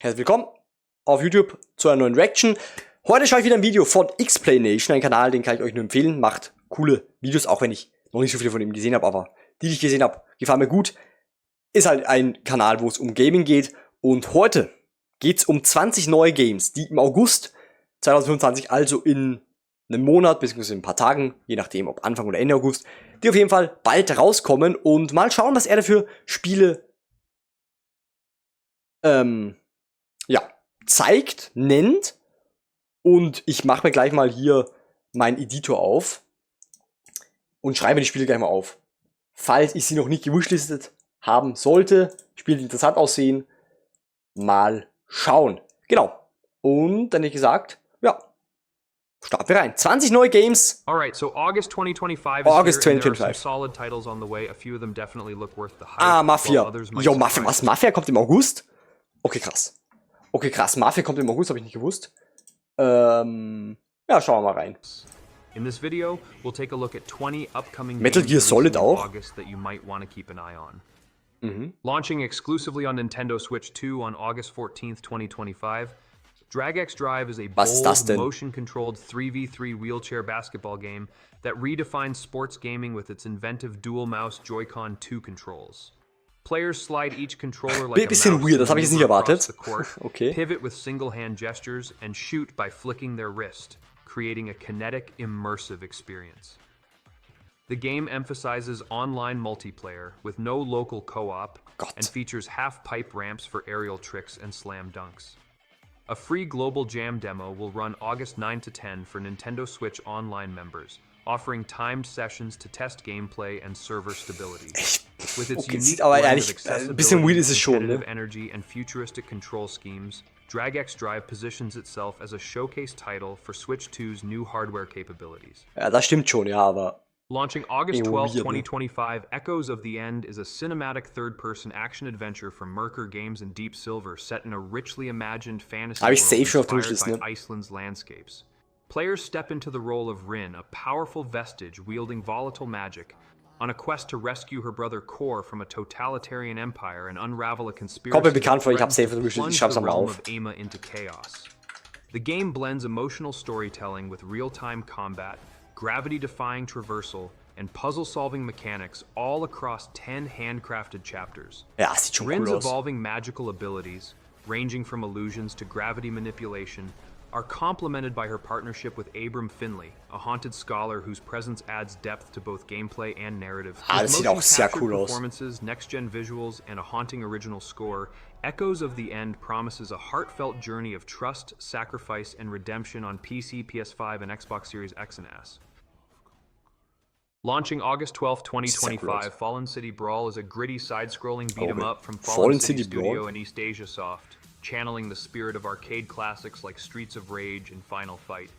Herzlich willkommen auf YouTube zu einer neuen Reaction. Heute schaue ich wieder ein Video von Xplaynation, ein Kanal, den kann ich euch nur empfehlen. Macht coole Videos, auch wenn ich noch nicht so viele von ihm gesehen habe, aber die ich gesehen habe, gefallen mir gut. Ist halt ein Kanal, wo es um Gaming geht. Und heute geht es um 20 neue Games, die im August 2025, also in einem Monat, beziehungsweise in ein paar Tagen, je nachdem ob Anfang oder Ende August, die auf jeden Fall bald rauskommen. Und mal schauen, was er dafür Spiele zeigt, nennt, und ich mache mir gleich mal hier meinen Editor auf und schreibe die Spiele gleich mal auf. Falls ich sie noch nicht gewishlistet haben sollte, Spiele interessant aussehen, mal schauen. Genau. Und dann hätte ich gesagt, ja, starten wir rein. 20 neue Games. Alright, so August 2025 August is here, and there are 2025. some solid titles on the way. A few of them definitely look worth the hype. Ah, Mafia. while others might Jo, Mafia. surprise Was? Mafia kommt im August? Okay, krass. Okay, krass. Mafia kommt im August, habe ich nicht gewusst. Ja, schauen wir mal rein. In this video, we'll take a look at 20 upcoming Metal games Gear Solid releasing in auch. August that you might want to keep an eye on. Launching exclusively on Nintendo Switch 2 on August 14th, 2025, Drag X Drive is a Was ist das bold, denn? motion-controlled 3v3 wheelchair basketball game that redefines sports gaming with its inventive dual-mouse Joy-Con 2 controls. Players slide each controller like a Bisschen mouse weird, das habe ich jetzt nicht maneuver across erwartet. the court, Okay. pivot with single-hand gestures, and shoot by flicking their wrist, creating a kinetic, immersive experience. The game emphasizes online multiplayer with no local co-op and features half-pipe ramps for aerial tricks and slam dunks. A free global jam demo will run August 9 to 10 for Nintendo Switch Online members, offering timed sessions to test gameplay and server stability. With its Okay, unique sieht aber blend ehrlich, of accessibility, bisschen weird ist es schon, competitive ne? energy, and futuristic control schemes, Drag X Drive positions itself as a showcase title for Switch 2's new hardware capabilities. Ja, das stimmt schon, ja, aber Launching August Irgendwie 12, weird, ne? 2025, Echoes of the End is a cinematic third-person action-adventure from Merkur Games and Deep Silver set in a richly imagined fantasy Habe ich world safe schon auf der inspired Wishlist, by ne? Iceland's landscapes. Players step into the role of Rin, a powerful vestige wielding volatile magic, on a quest to rescue her brother Kor from a totalitarian empire and unravel a conspiracy Kommt mir bekannt vor, ich habe that safe auf der threatens to Wishlist, ich plunge schreib's the nochmal realm auf. of Ama into chaos. The game blends emotional storytelling with real-time combat, gravity-defying traversal, and puzzle-solving mechanics all across 10 handcrafted chapters. Ja, sieht schon Rin's cool aus. evolving magical abilities, ranging from illusions to gravity manipulation, are complemented by her partnership with Abram Finley, a haunted scholar whose presence adds depth to both gameplay and narrative. Ah, das sieht auch sehr Motion-captured cool aus. performances, next-gen visuals, and a haunting original score, Echoes of the End promises a heartfelt journey of trust, sacrifice, and redemption on PC, PS5, and Xbox Series X and S. Launching August 12, 2025, Fallen City Brawl is a gritty side-scrolling beat-em-up from Fallen City Studio and East Asia Soft, channeling the spirit of arcade classics like Streets of Rage and Final Fight.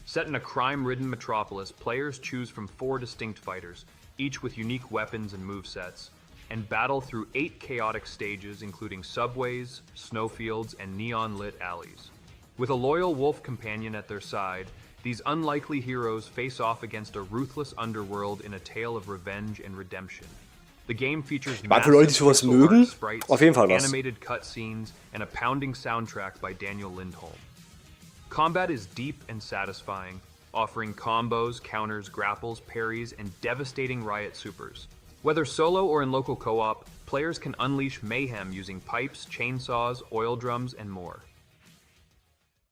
Set in a crime-ridden metropolis, players choose from 4 distinct fighters, each with unique weapons and movesets, and battle through 8 chaotic stages including subways, snowfields, and neon-lit alleys. With a loyal wolf companion at their side, these unlikely heroes face off against a ruthless underworld in a tale of revenge and redemption. The game features meine, für Leute, die sowas mögen, sprites, auf jeden Fall was. animated cutscenes, and a pounding soundtrack by Daniel Lindholm. Combat is deep and satisfying, offering combos, counters, grapples, parries, and devastating riot supers. Whether solo or in local co-op, players can unleash mayhem using pipes, chainsaws, oil drums, and more.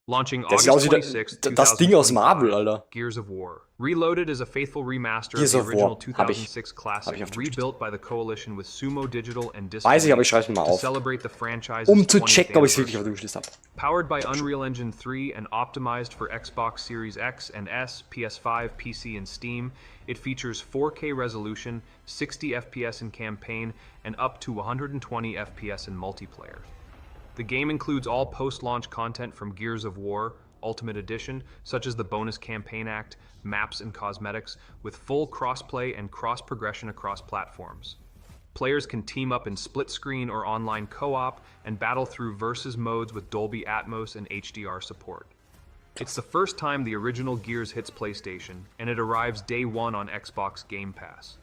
Launching Das sieht aus August wie 26, das Ding aus Marvel, 2025, Alter. Gears of War. Reloaded is a faithful remaster Gears of of the original War. 2006 Hab classic, ich auf der rebuilt by the Coalition with Sumo Digital and Weiß ich, aber ich Display schreib's mir mal to auf. celebrate the franchise's Um zu 20th checken, ob ich es wirklich auf anniversary. der Wishlist habe. Powered by Unreal Engine 3 and optimized for Xbox Series X and S, PS5, PC, and Steam, it features 4K resolution, 60 FPS in campaign, and up to 120 FPS in multiplayer. The game includes all post-launch content from Gears of War Ultimate Edition, such as the bonus campaign act, maps, and cosmetics, with full crossplay and cross-progression across platforms. Players can team up in split-screen or online co-op and battle through versus modes with Dolby Atmos and HDR support. It's the first time the original Gears hits PlayStation, and it arrives day one on Xbox Game Pass.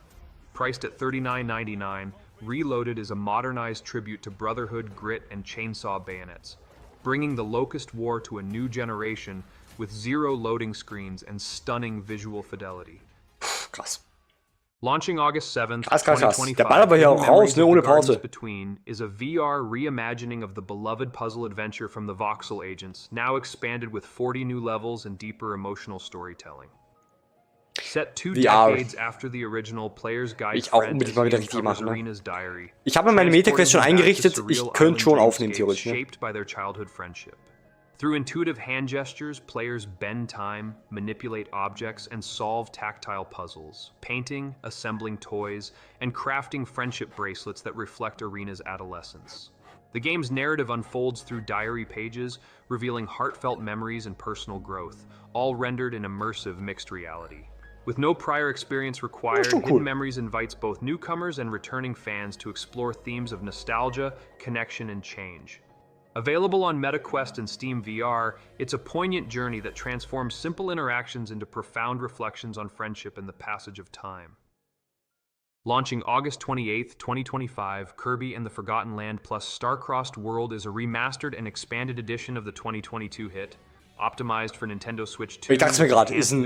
Priced at $39.99, Reloaded is a modernized tribute to Brotherhood, Grit, and Chainsaw bayonets, bringing the Locust War to a new generation with 0 loading screens and stunning visual fidelity. Krass. Launching August 7th, Krass. 2025, Der ballert aber hier auch raus, ne, ohne Pause. Between is a VR reimagining of the beloved puzzle adventure from the Voxel agents, now expanded with 40 new levels and deeper emotional storytelling. Set 2 decades after the original, players guide friends as Arena's diary. Ich habe meine Meta-Quest schon eingerichtet, ich könnte schon aufnehmen, theoretisch. Ne? Shaped by their childhood friendship. Through intuitive hand gestures, players bend time, manipulate objects, and solve tactile puzzles, painting, assembling toys, and crafting friendship bracelets that reflect Arena's adolescence. The game's narrative unfolds through diary pages, revealing heartfelt memories and personal growth, all rendered in immersive mixed reality. With no prior experience required, Hidden Memories invites both newcomers and returning fans to explore themes of nostalgia, connection, and change. Available on MetaQuest and Steam VR, it's a poignant journey that transforms simple interactions into profound reflections on friendship and the passage of time. Launching August 28th, 2025, Kirby and the Forgotten Land plus Star-Crossed World is a remastered and expanded edition of the 2022 hit, optimized for Nintendo Switch 2. Ich dachte mir gerade, ist ein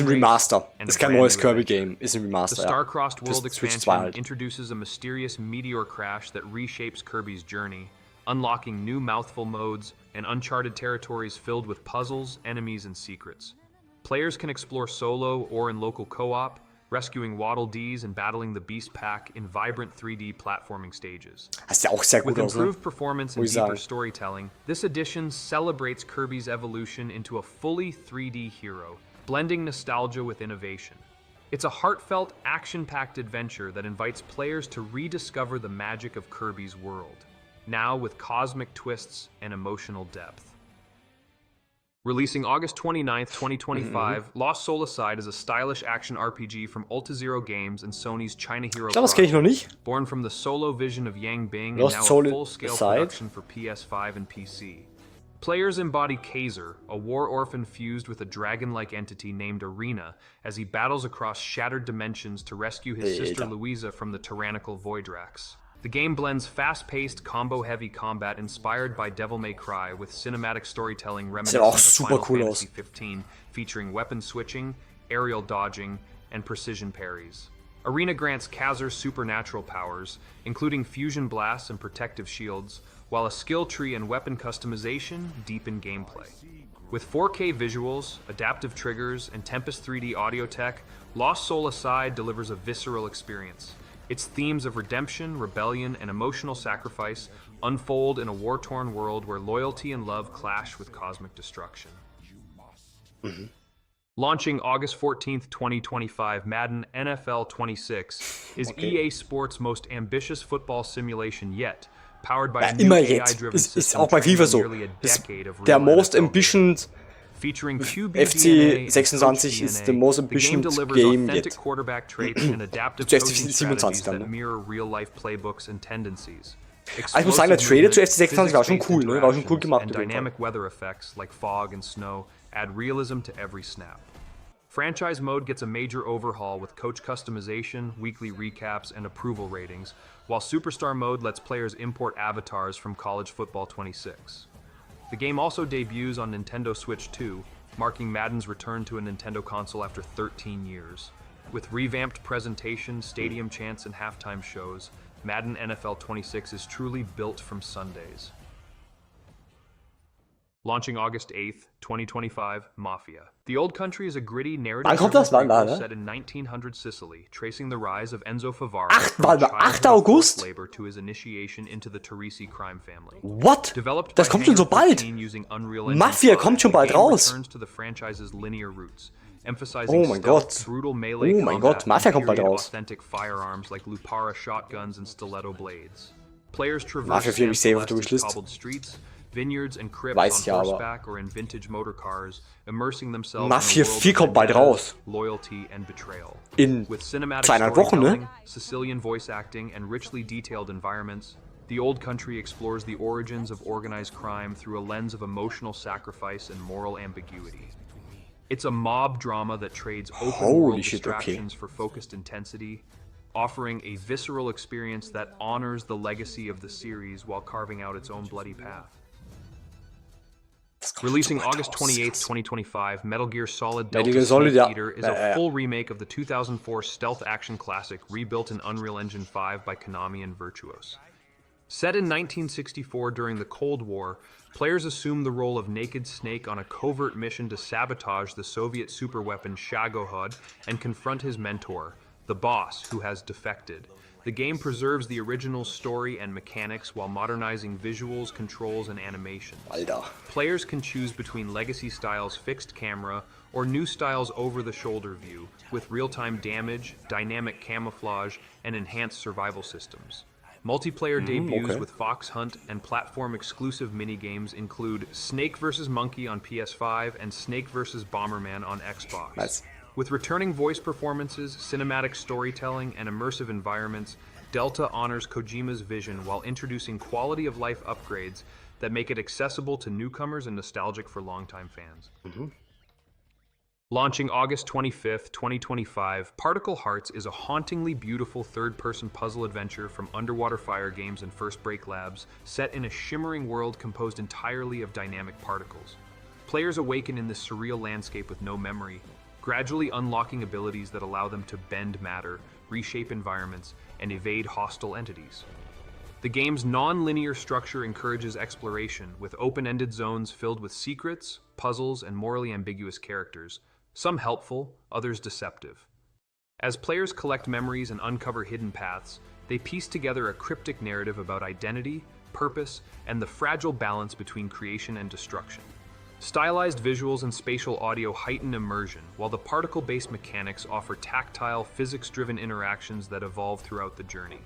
Remaster. Ist kein neues Kirby-Game, ist ein Remaster. The Star-Crossed World expansion halt. introduces a mysterious meteor crash that reshapes Kirby's journey, unlocking new mouthful modes and uncharted territories filled with puzzles, enemies, and secrets. Players can explore solo or in local co-op, rescuing Waddle Dees and battling the Beast Pack in vibrant 3D platforming stages. Das sieht auch sehr gut With aus, ne? improved performance and deeper storytelling, this edition celebrates Kirby's evolution into a fully 3D hero, blending nostalgia with innovation. It's a heartfelt, action-packed adventure that invites players to rediscover the magic of Kirby's world, now with cosmic twists and emotional depth. Releasing August 29th, 2025, Lost Soul Aside is a stylish action RPG from Ultazero Games and Sony's China Hero Das kenne ich noch nicht. born from the solo vision of Yang Bing Lost and now Soul a full-scale Aside. production for PS5 and PC. Players embody Kaiser, a war orphan fused with a dragon-like entity named Arena, as he battles across shattered dimensions to rescue his sister Louisa from the tyrannical Voidrax. The game blends fast-paced, combo-heavy combat inspired by Devil May Cry with cinematic storytelling reminiscent of Final Fantasy XV, featuring weapon switching, aerial dodging, and precision parries. Arena grants Kazur supernatural powers, including fusion blasts and protective shields, while a skill tree and weapon customization deepen gameplay. With 4K visuals, adaptive triggers, and Tempest 3D audio tech, Lost Soul Aside delivers a visceral experience. Its themes of redemption, rebellion, and emotional sacrifice unfold in a war-torn world where loyalty and love clash with cosmic destruction. Launching August 14th, 2025, Madden NFL 26 is EA Sports' most ambitious football simulation yet, powered by a new AI-driven system auch bei FIFA so. nearly a decade of Der most ambitious Featuring QB FC 26 ist the most ambitious game yet. Quarterback traits and adaptive Zu coaching FC strategies 27 dann, that ne? mirror real-life playbooks and tendencies. Also ich muss sagen, der Trailer zu FC 26 war schon cool, ne? War schon cool gemacht. And dynamic weather effects like fog and snow add realism to every snap. Franchise mode gets a major overhaul with coach customization, weekly recaps, and approval ratings, while Superstar mode lets players import avatars from College Football 26. The game also debuts on Nintendo Switch 2, marking Madden's return to a Nintendo console after 13 years. With revamped presentation, stadium chants, and halftime shows, Madden NFL 26 is truly built from Sundays. Launching August 8th, 2025, Mafia. The Old Country is a gritty narrative set in 1900 Sicily, tracing the rise of Enzo Favara from childhood labor to his initiation into the Teresi crime family. What? Das kommt schon so bald. Mafia kommt schon bald raus. To the franchise's linear roots, Oh emphasizing mein Gott. stealth, brutal melee Oh mein Gott, Mafia kommt bald raus. authentic firearms like Lupara shotguns and stiletto blades. Players traverse Mafia 4 mich safe auf der Wishlist. cobbled streets, vineyards and crypts Weiß ich on aber. horseback or in vintage motor cars, immersing themselves Mafia in a world 4 of kommt bald vendettas, raus. loyalty and betrayal. In With cinematic 200 Wochen, ne? storytelling, Sicilian voice acting, and richly detailed environments, The Old Country explores the origins of organized crime through a lens of emotional sacrifice and moral ambiguity. It's a mob drama that trades open-world distractions for focused intensity, offering a visceral experience that honors the legacy of the series while carving out its own bloody path. Releasing August 28th, 2025, Metal Gear Solid Delta Snake Eater is a full remake of the 2004 stealth action classic rebuilt in Unreal Engine 5 by Konami and Virtuos. Set in 1964 during the Cold War, players assume the role of Naked Snake on a covert mission to sabotage the Soviet superweapon Shagohod and confront his mentor, the boss, who has defected. The game preserves the original story and mechanics while modernizing visuals, controls, and animations. Alter. Players can choose between Legacy style's fixed camera or new style's over-the-shoulder view, with real-time damage, dynamic camouflage, and enhanced survival systems. Multiplayer debuts with Fox Hunt and platform-exclusive minigames include Snake vs. Monkey on PS5 and Snake vs. Bomberman on Xbox. Nice. With returning voice performances, cinematic storytelling, and immersive environments, Delta honors Kojima's vision while introducing quality-of-life upgrades that make it accessible to newcomers and nostalgic for longtime fans. Launching August 25th, 2025, Particle Hearts is a hauntingly beautiful third-person puzzle adventure from Underwater Fire Games and First Break Labs, set in a shimmering world composed entirely of dynamic particles. Players awaken in this surreal landscape with no memory, gradually unlocking abilities that allow them to bend matter, reshape environments, and evade hostile entities. The game's non-linear structure encourages exploration, with open-ended zones filled with secrets, puzzles, and morally ambiguous characters, some helpful, others deceptive. As players collect memories and uncover hidden paths, they piece together a cryptic narrative about identity, purpose, and the fragile balance between creation and destruction. Stylized visuals and spatial audio heighten immersion, while the particle-based mechanics offer tactile, physics-driven interactions that evolve throughout the journey.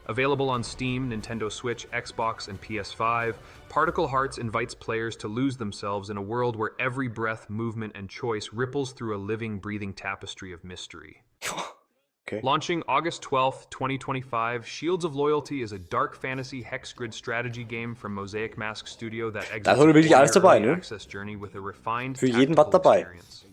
Available on Steam, Nintendo Switch, Xbox, and PS5, Particle Hearts invites players to lose themselves in a world where every breath, movement, and choice ripples through a living, breathing tapestry of mystery. Launching August 12th, 2025, Shields of Loyalty is a dark fantasy hex grid strategy game from Mosaic Mask Studio that exits the early access journey with a refined tactical experience.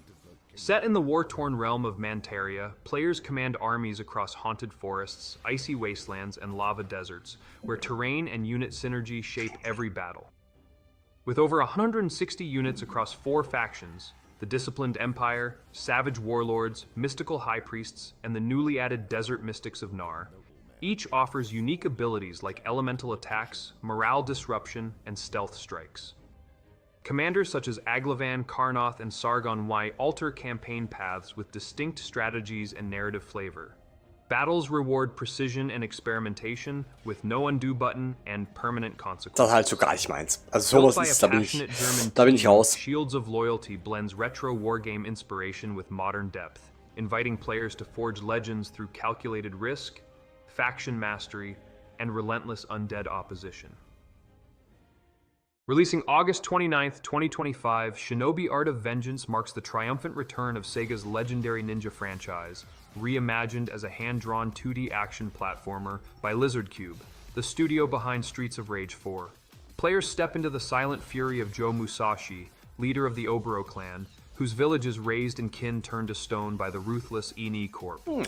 Set in the war-torn realm of Mantaria, players command armies across haunted forests, icy wastelands, and lava deserts, where terrain and unit synergy shape every battle. With over 160 units across 4 factions, the Disciplined Empire, Savage Warlords, Mystical High Priests, and the newly added Desert Mystics of Nar, each offers unique abilities like elemental attacks, morale disruption, and stealth strikes. Commanders such as Aglavan, Karnoth, and Sargon Y alter campaign paths with distinct strategies and narrative flavor. Battles reward precision and experimentation with no undo button and permanent consequences. Das ist halt so gar nicht meins. Also sowas ist, da bin ich raus. Shields of Loyalty blends retro wargame inspiration with modern depth, inviting players to forge legends through calculated risk, faction mastery, and relentless undead opposition. Releasing August 29th, 2025, Shinobi Art of Vengeance marks the triumphant return of Sega's legendary ninja franchise, reimagined as a hand-drawn 2D action platformer by Lizard Cube, the studio behind Streets of Rage 4. Players step into the silent fury of Joe Musashi, leader of the Oboro clan, whose village is razed and kin turned to stone by the ruthless Ini Corp. Armed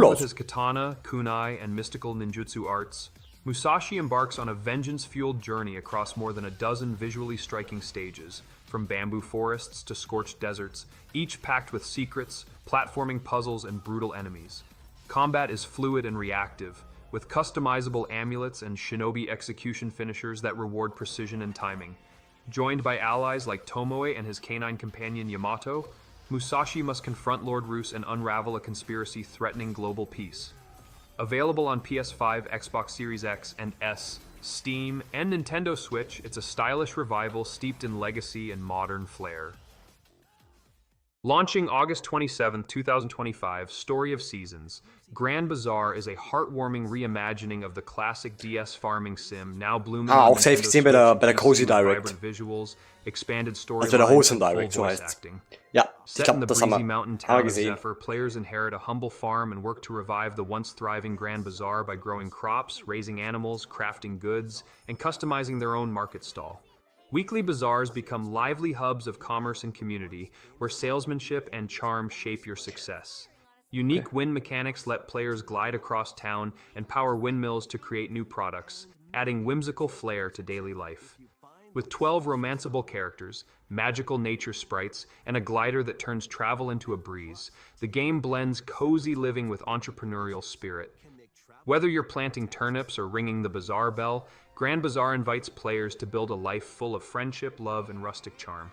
with his katana, kunai, and mystical ninjutsu arts, Musashi embarks on a vengeance-fueled journey across more than a dozen visually striking stages, from bamboo forests to scorched deserts, each packed with secrets, platforming puzzles, and brutal enemies. Combat is fluid and reactive, with customizable amulets and shinobi execution finishers that reward precision and timing. Joined by allies like Tomoe and his canine companion Yamato, Musashi must confront Lord Roos and unravel a conspiracy threatening global peace. Available on PS5, Xbox Series X and S, Steam, and Nintendo Switch, it's a stylish revival steeped in legacy and modern flair. Launching August 27, 2025, Story of Seasons, Grand Bazaar is a heartwarming reimagining of the classic DS farming sim, now blooming auch safe gesehen bei der Cozy Direct. vibrant visuals, expanded story Also bei der Hosen and full Direct, so voice heißt's. acting. Ja, ich Set in glaube, the das haben breezy wir mountain town of gesehen. Zephyr, players inherit a humble farm and work to revive the once thriving Grand Bazaar by growing crops, raising animals, crafting goods, and customizing their own market stall. Weekly bazaars become lively hubs of commerce and community, where salesmanship and charm shape your success. Unique wind mechanics let players glide across town and power windmills to create new products, adding whimsical flair to daily life. With 12 romanceable characters, magical nature sprites, and a glider that turns travel into a breeze, the game blends cozy living with entrepreneurial spirit. Whether you're planting turnips or ringing the bazaar bell, Grand Bazaar invites players to build a life full of friendship, love, and rustic charm.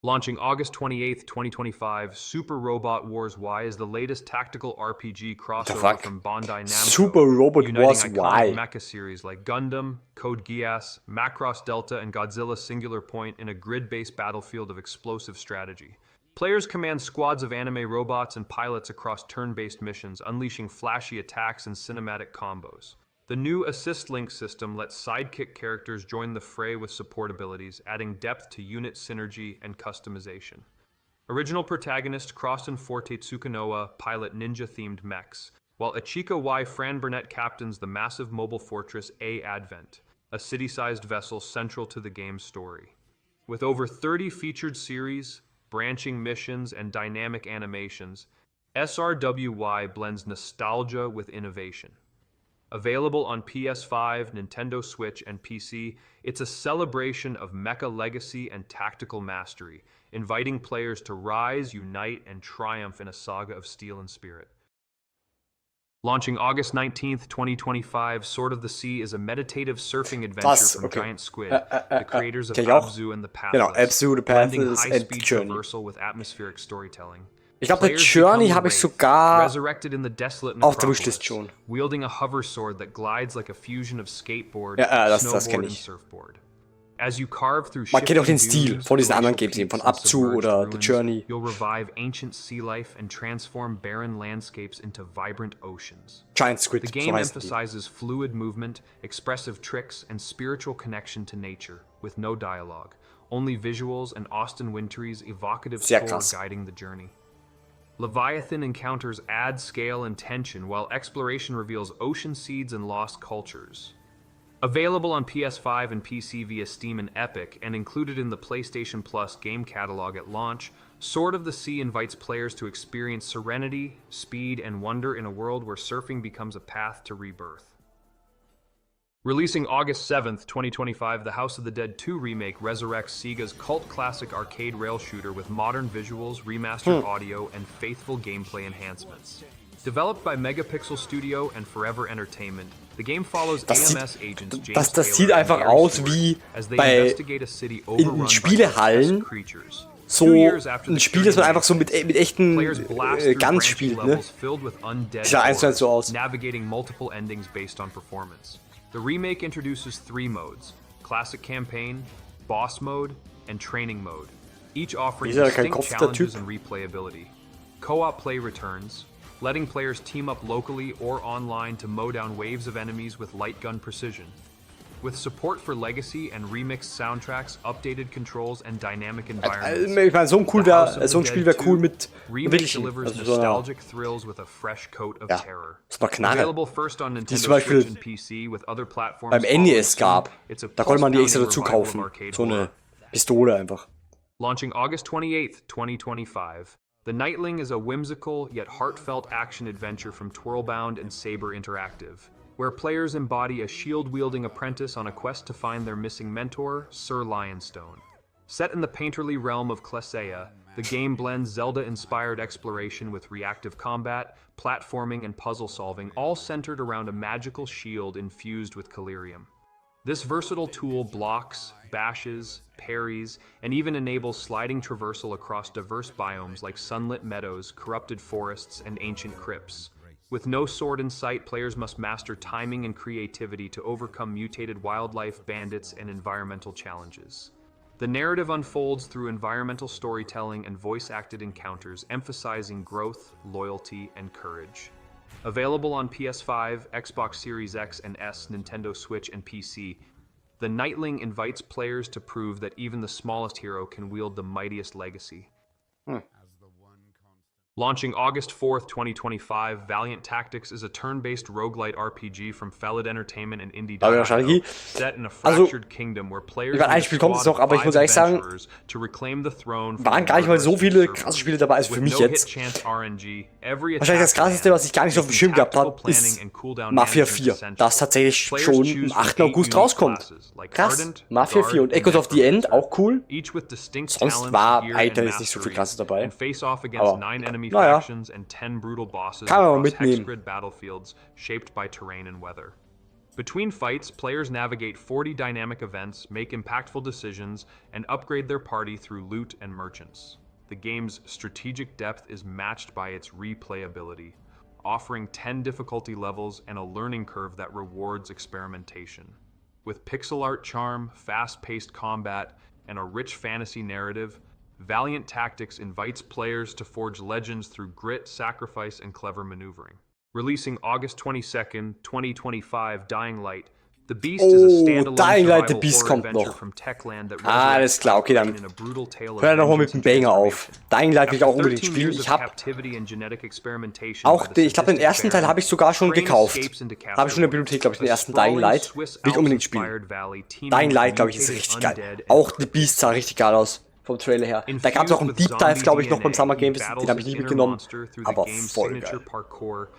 Launching August 28th, 2025, Super Robot Wars Y is the latest tactical RPG crossover from Bandai Namco, Super Robot uniting Wars iconic Y. mecha series like Gundam, Code Geass, Macross Delta, and Godzilla Singular Point in a grid-based battlefield of explosive strategy. Players command squads of anime robots and pilots across turn-based missions, unleashing flashy attacks and cinematic combos. The new Assist Link system lets sidekick characters join the fray with support abilities, adding depth to unit synergy and customization. Original protagonist Croston Forte Tsukanoa pilot ninja-themed mechs, while Ichika Y. Fran Burnett captains the massive mobile fortress A Advent, a city-sized vessel central to the game's story. With over 30 featured series, branching missions, and dynamic animations, SRWY blends nostalgia with innovation. Available on PS5, Nintendo Switch, and PC, it's a celebration of mecha legacy and tactical mastery, inviting players to rise, unite, and triumph in a saga of steel and spirit. Launching August 19th, 2025, Sword of the Sea is a meditative surfing adventure from Giant Squid, the creators of Abzu and the Pathless, blending high-speed traversal with atmospheric storytelling. Ich glaube, der Journey habe ich sogar resurrected in the desolate auf der Wishlist schon. Wielding a hover sword that glides like a fusion of skateboard, das snowboard, kenn and ich. surfboard. As you carve through Man kennt auch den shifting Stil dunes, von diesen anderen glacial Games, von peaks, and Abzu oder submerged The ruins, Journey. You'll revive ancient sea life and transform barren landscapes into vibrant oceans. Giant Squid, The so game heißt die. emphasizes fluid movement, expressive tricks, and spiritual connection to nature, with no dialogue, only visuals and Austin Wintory's evocative Sehr score krass. guiding the journey. Leviathan encounters add scale and tension, while exploration reveals ocean seeds and lost cultures. Available on PS5 and PC via Steam and Epic, and included in the PlayStation Plus game catalog at launch, Sword of the Sea invites players to experience serenity, speed, and wonder in a world where surfing becomes a path to rebirth. Releasing August 7th, 2025, the House of the Dead 2 remake resurrects Sega's cult classic arcade rail shooter with modern visuals, remastered audio, and faithful gameplay enhancements. Developed by Megapixel Studio and Forever Entertainment, the game follows AMS agents James das sieht Taylor and einfach Gary aus Stewart wie as they bei investigate a city in overrun by Spielehallen grotesque creatures. so 2 years after ein the Spiel, das man Turning einfach so mit echten players blast through Guns branching spielt, ne? levels filled with undead Sieht ja 1:1 so horrors, aus. navigating multiple endings based on performance. The remake introduces 3 modes: Classic Campaign, Boss Mode, and Training Mode, each offering Dieser kein distinct Kopf, der challenges Typ. and replayability. Co-op play returns, letting players team up locally or online to mow down waves of enemies with light gun precision. With support for legacy and remixed soundtracks, updated controls, and dynamic environments, Ich meine, so ein Spiel wäre cool mit remake wirklich delivers also so einer, nostalgic thrills with a fresh coat of terror. so einer Knarre, Available first on die Nintendo zum Beispiel Switch and PC with other platforms beim NES gab. It's a Da konnte man die extra pulse-pounding dazu revival of kaufen. arcade So eine horror. Pistole einfach. Launching August 28th, 2025, The Nightling is a whimsical yet heartfelt action-adventure from Twirlbound and Saber Interactive, where players embody a shield-wielding apprentice on a quest to find their missing mentor, Sir Lionstone. Set in the painterly realm of Klesea, the game blends Zelda-inspired exploration with reactive combat, platforming, and puzzle-solving, all centered around a magical shield infused with Calirium. This versatile tool blocks, bashes, parries, and even enables sliding traversal across diverse biomes like sunlit meadows, corrupted forests, and ancient crypts. With no sword in sight, players must master timing and creativity to overcome mutated wildlife, bandits, and environmental challenges. The narrative unfolds through environmental storytelling and voice-acted encounters, emphasizing growth, loyalty, and courage. Available on PS5, Xbox Series X and S, Nintendo Switch, and PC, The Nightling invites players to prove that even the smallest hero can wield the mightiest legacy. Launching August 4th, 2025, Valiant Tactics is a turn-based roguelite RPG from Felid Entertainment and Indie.io, set in a fractured kingdom where players ein Spiel kommt es noch, aber ich muss ehrlich sagen, to reclaim the throne waren gar nicht mal so viele krasse Spiele dabei, also für mich jetzt. Wahrscheinlich das krasseste, was ich gar nicht auf dem Schirm gehabt habe, ist Mafia 4, das tatsächlich schon am 8. August rauskommt. Krass, Mafia 4 und Echoes of the End, auch cool. Sonst war eigentlich nicht so viel Krasses dabei. Aber naja, kann man mal mitnehmen. Between fights, players navigate 40 dynamic events, make impactful decisions, and upgrade their party through loot and merchants. The game's strategic depth is matched by its replayability, offering 10 difficulty levels and a learning curve that rewards experimentation. With pixel art charm, fast-paced combat, and a rich fantasy narrative, Valiant Tactics invites players to forge legends through grit, sacrifice, and clever maneuvering. Releasing August 22nd, 2025, Dying Light. The Beast is a standalone Dying Light, The survival Beast horror kommt adventure noch. from Techland that Alles klar, okay, dann in a brutal tale of hör doch mal mit vengeance dem and Banger auf. transformation. Dying Light will ich auch After unbedingt 13 spielen. years Ich of habe captivity and genetic experimentation auch, by the ich glaube, den ersten Teil habe ich sogar schon Crane gekauft. escapes into Habe ich schon in der Bibliothek, glaube ich, den ersten Dying Light. Will ich unbedingt spielen. Dying Light, glaube ich, ist richtig geil. Auch The Beast sah richtig geil aus. Vom Trailer her. Da gab es auch einen Deep Dive, glaube ich, noch beim Summer Game Fest. Den habe ich nicht mitgenommen. Aber voll geil.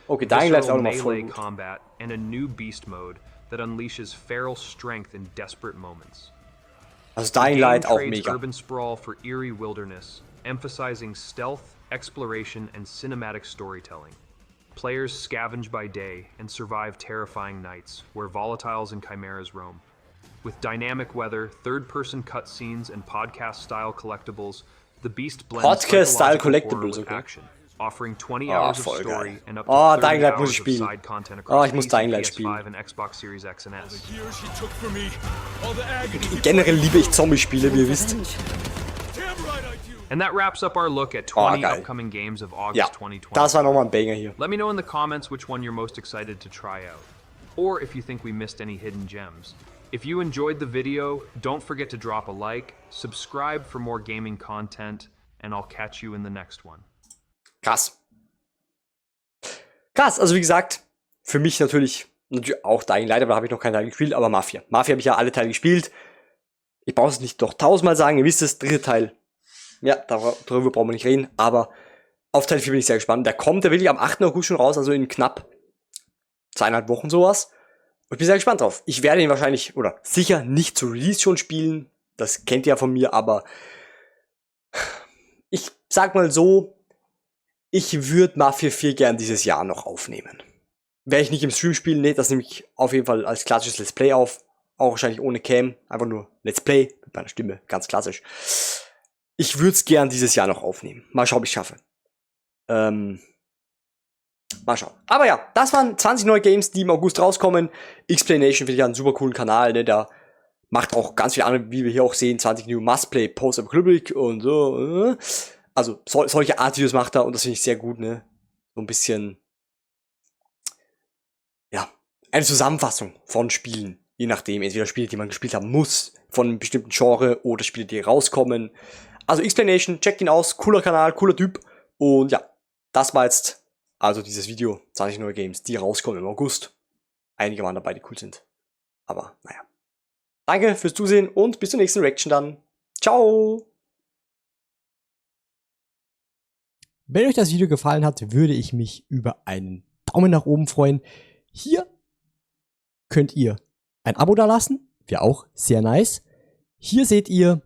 Okay, Dying Light ist auch nochmal voll gut. And a new beast mode that unleashes feral strength in desperate moments. Also Dying Light auch trades mega. Urban sprawl for eerie wilderness, emphasizing stealth, exploration, and cinematic storytelling. Players scavenge by day and survive terrifying nights, where volatiles and chimeras roam. With dynamic weather, third-person cutscenes, and podcast-style collectibles, the Beast blends Podcast-Style psychological horror Collectibles, with okay. action, offering 20 hours of voll story geil. and up to Oh, 30 Dying Light muss hours ich of spielen. side content Oh, across ich muss PC, Dying Light PS5, spielen. and Xbox Series X and S. Generell liebe ich Zombie-Spiele, wie ihr wisst. And that wraps up our look at 20 geil. upcoming games of August Ja, 2020. das war nochmal ein Banger hier. Let me know in the comments which one you're most excited to try out, or if you think we missed any hidden gems. If you enjoyed the video, don't forget to drop a like, subscribe for more gaming content, and I'll catch you in the next one. Krass. Krass, also wie gesagt, für mich natürlich auch Dying Light, aber da habe ich noch keinen Teil gespielt, aber Mafia. Mafia habe ich ja alle Teile gespielt. Ich brauche es nicht doch 1000-mal sagen, ihr wisst es, dritte Teil. Ja, darüber brauchen wir nicht reden, aber auf Teil 4 bin ich sehr gespannt. Der kommt, der will ich am 8. August schon raus, also in knapp 2,5 Wochen sowas. Und ich bin sehr gespannt drauf. Ich werde ihn wahrscheinlich, oder sicher nicht zu Release schon spielen. Das kennt ihr ja von mir, aber ich sag mal so, ich würde Mafia 4 gern dieses Jahr noch aufnehmen. Werde ich nicht im Stream spielen, nee, das nehme ich auf jeden Fall als klassisches Let's Play auf. Auch wahrscheinlich ohne Cam, einfach nur Let's Play, mit meiner Stimme, ganz klassisch. Ich würde es gern dieses Jahr noch aufnehmen. Mal schauen, ob ich es schaffe. Mal schauen. Aber ja, das waren 20 neue Games, die im August rauskommen. Explanation finde ich einen super coolen Kanal, ne? Der macht auch ganz viel andere, wie wir hier auch sehen, 20 New Must-Play Post-Apocalyptic und so. Also solche Art Videos macht er und das finde ich sehr gut, ne? So ein bisschen, ja, eine Zusammenfassung von Spielen. Je nachdem, entweder Spiele, die man gespielt haben muss, von einem bestimmten Genre oder Spiele, die rauskommen. Also Explanation, checkt ihn aus, cooler Kanal, cooler Typ. Und ja, das war jetzt also dieses Video, 20 neue Games, die rauskommen im August. Einige waren dabei, die cool sind. Aber naja. Danke fürs Zusehen und bis zur nächsten Reaction dann. Ciao! Wenn euch das Video gefallen hat, würde ich mich über einen Daumen nach oben freuen. Hier könnt ihr ein Abo dalassen, wäre auch sehr nice. Hier seht ihr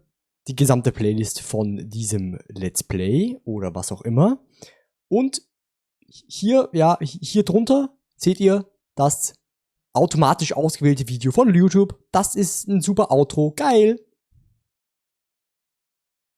die gesamte Playlist von diesem Let's Play oder was auch immer. Und hier, ja, hier drunter seht ihr das automatisch ausgewählte Video von YouTube. Das ist ein super Outro. Geil!